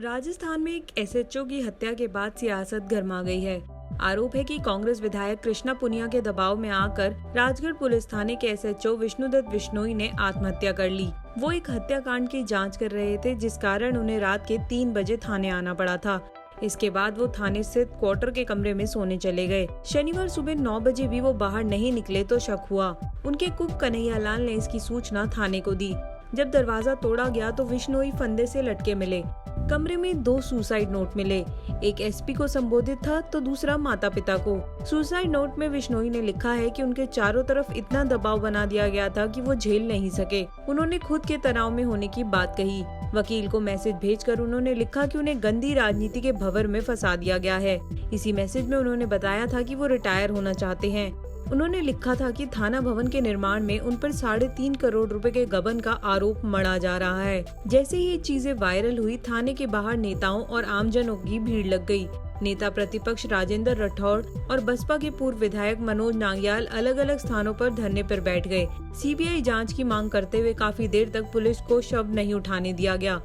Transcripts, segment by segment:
राजस्थान में एक एसएचओ की हत्या के बाद सियासत गर्मा गई है। आरोप है कि कांग्रेस विधायक कृष्णा पुनिया के दबाव में आकर राजगढ़ पुलिस थाने के एसएचओ विष्णुदत्त बिश्नोई ने आत्महत्या कर ली। वो एक हत्याकांड की जांच कर रहे थे, जिस कारण उन्हें रात के 3 बजे थाने आना पड़ा था। इसके बाद वो थाने स्थित क्वार्टर के कमरे में सोने चले गए। शनिवार सुबह 9 बजे भी वो बाहर नहीं निकले तो शक हुआ। उनके कुक कन्हैया लाल ने इसकी सूचना थाने को दी। जब दरवाजा तोड़ा गया तो बिश्नोई फंदे से लटके मिले। कमरे में 2 सुसाइड नोट मिले। एक एसपी को संबोधित था तो दूसरा माता पिता को। सुसाइड नोट में बिश्नोई ने लिखा है कि उनके चारों तरफ इतना दबाव बना दिया गया था कि वो झेल नहीं सके। उन्होंने खुद के तनाव में होने की बात कही। वकील को मैसेज भेजकर उन्होंने लिखा कि उन्हें गंदी राजनीति के भंवर में फंसा दिया गया है। इसी मैसेज में उन्होंने बताया था कि वो रिटायर होना चाहते हैं। उन्होंने लिखा था कि थाना भवन के निर्माण में उन पर 3.5 करोड़ रुपए के गबन का आरोप मढ़ा जा रहा है। जैसे ही ये चीजें वायरल हुई, थाने के बाहर नेताओं और आमजनों की भीड़ लग गई। नेता प्रतिपक्ष राजेंद्र राठौड़ और बसपा के पूर्व विधायक मनोज नांग्याल अलग अलग स्थानों पर धरने पर बैठ गए। सीबीआई जांच की मांग करते हुए काफी देर तक पुलिस को शव नहीं उठाने दिया गया।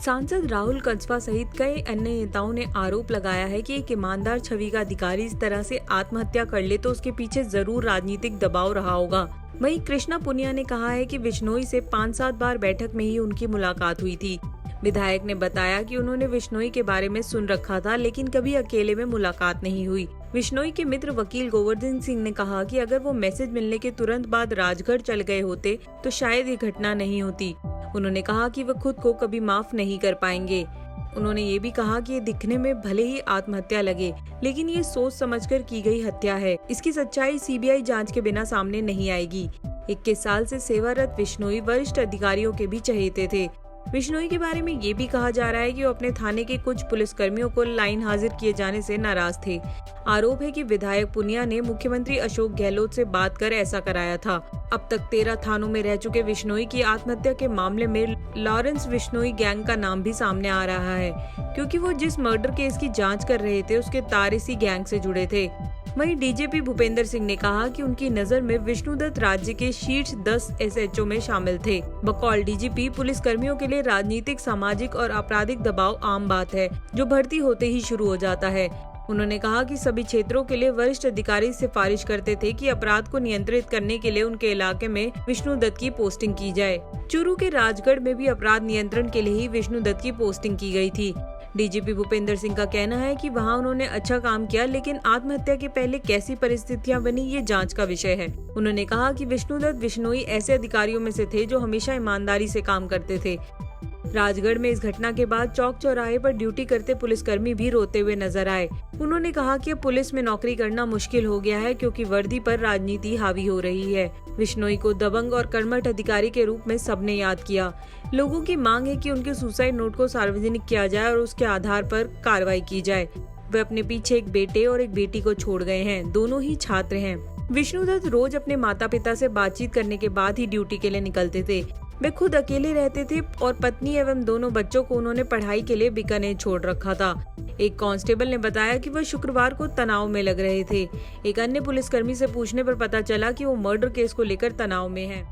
सांसद राहुल कंसवा सहित कई अन्य नेताओं ने आरोप लगाया है कि एक ईमानदार छवि का अधिकारी इस तरह से आत्महत्या कर ले तो उसके पीछे जरूर राजनीतिक दबाव रहा होगा। वहीं कृष्णा पुनिया ने कहा है कि बिश्नोई से 5-7 बार बैठक में ही उनकी मुलाकात हुई थी। विधायक ने बताया कि उन्होंने बिश्नोई के बारे में सुन रखा था, लेकिन कभी अकेले में मुलाकात नहीं हुई। बिश्नोई के मित्र वकील गोवर्धन सिंह ने कहा कि अगर वो मैसेज मिलने के तुरंत बाद राजगढ़ चल गए होते तो शायद ये घटना नहीं होती। उन्होंने कहा कि वह खुद को कभी माफ नहीं कर पाएंगे। उन्होंने ये भी कहा कि ये दिखने में भले ही आत्महत्या लगे, लेकिन ये सोच समझकर की गई हत्या है। इसकी सच्चाई सीबीआई जांच के बिना सामने नहीं आएगी। 21 साल से सेवारत बिश्नोई वरिष्ठ अधिकारियों के भी चहेते थे। बिश्नोई के बारे में ये भी कहा जा रहा है कि वो अपने थाने के कुछ पुलिसकर्मियों को लाइन हाजिर किए जाने से नाराज थे। आरोप है कि विधायक पुनिया ने मुख्यमंत्री अशोक गहलोत से बात कर ऐसा कराया था। अब तक 13 थानों में रह चुके बिश्नोई की आत्महत्या के मामले में लॉरेंस बिश्नोई गैंग का नाम भी सामने आ रहा है, क्योंकि वो जिस मर्डर केस की जांच कर रहे थे उसके तार इसी गैंग से जुड़े थे। वहीं डीजीपी भूपेंद्र सिंह ने कहा कि उनकी नजर में विष्णुदत्त राज्य के शीर्ष 10 एसएचओ में शामिल थे। बकौल डीजीपी, पुलिस कर्मियों के लिए राजनीतिक, सामाजिक और आपराधिक दबाव आम बात है, जो भर्ती होते ही शुरू हो जाता है। उन्होंने कहा कि सभी क्षेत्रों के लिए वरिष्ठ अधिकारी सिफारिश करते थे कि अपराध को नियंत्रित करने के लिए उनके इलाके में विष्णुदत्त की पोस्टिंग की जाए। चूरू के राजगढ़ में भी अपराध नियंत्रण के लिए ही विष्णुदत्त की पोस्टिंग की गई थी। डीजीपी भूपेंद्र सिंह का कहना है कि वहां उन्होंने अच्छा काम किया, लेकिन आत्महत्या के पहले कैसी परिस्थितियां बनी ये जांच का विषय है। उन्होंने कहा कि विष्णुदत्त बिश्नोई ऐसे अधिकारियों में से थे जो हमेशा ईमानदारी से काम करते थे। राजगढ़ में इस घटना के बाद चौक चौराहे पर ड्यूटी करते पुलिसकर्मी भी रोते हुए नजर आए। उन्होंने कहा कि अब पुलिस में नौकरी करना मुश्किल हो गया है, क्योंकि वर्दी पर राजनीति हावी हो रही है। बिश्नोई को दबंग और कर्मठ अधिकारी के रूप में सबने याद किया। लोगों की मांग है कि उनके सुसाइड नोट को सार्वजनिक किया जाए और उसके आधार पर कार्रवाई की जाए। वे अपने पीछे एक बेटे और एक बेटी को छोड़ गए हैं। दोनों ही छात्र हैं। विष्णुदत्त रोज अपने माता पिता से बातचीत करने के बाद ही ड्यूटी के लिए निकलते थे। वे खुद अकेले रहते थे और पत्नी एवं दोनों बच्चों को उन्होंने पढ़ाई के लिए बीकानेर छोड़ रखा था। एक कांस्टेबल ने बताया कि वह शुक्रवार को तनाव में लग रहे थे। एक अन्य पुलिसकर्मी से पूछने पर पता चला कि वो मर्डर केस को लेकर तनाव में है।